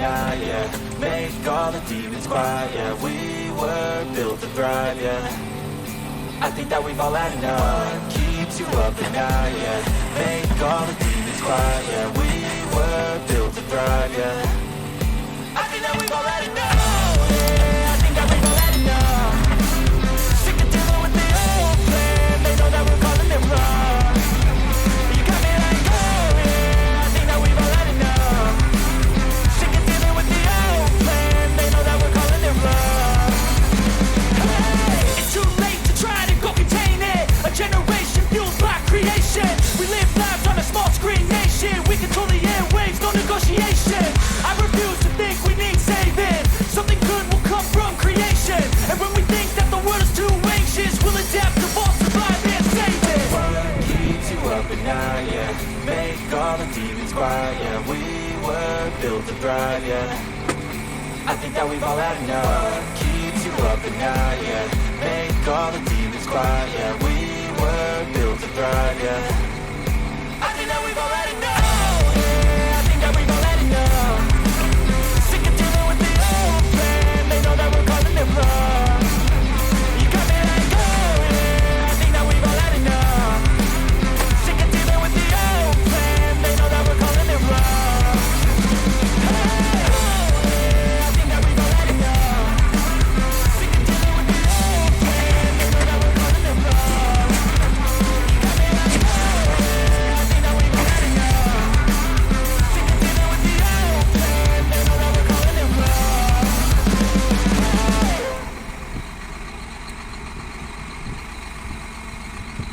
night, yeah. Make all the demons quiet, yeah. We were built to thrive, yeah. I think that we've all had enough. What keeps you up at night, yeah. Make all the demons quiet, yeah. We were built to thrive, yeah. I think that we've all had enough. Yeah, I think that we've all had enough. Sick of dealing with the old plan. They know that we're calling it wrong. You got me like, oh yeah, I think that we've all had enough. Sick of dealing with the old plan. They know that we're calling it wrong. Hey, it's too late to try to go contain it. A generation fueled by creation. We live lives on a small screen nation. We control the airwaves, no negotiation. I refuse to think we need saving. Something good will come from creation. And when we think that the world is too anxious, we'll adapt, evolve, survive, and save it. What keeps you up at night, yeah. Make all the demons quiet, yeah. We were built to thrive, yeah. I think that we've all had enough. What keeps you up at night, yeah. Make all the demons quiet, yeah. We were built to thrive, yeah.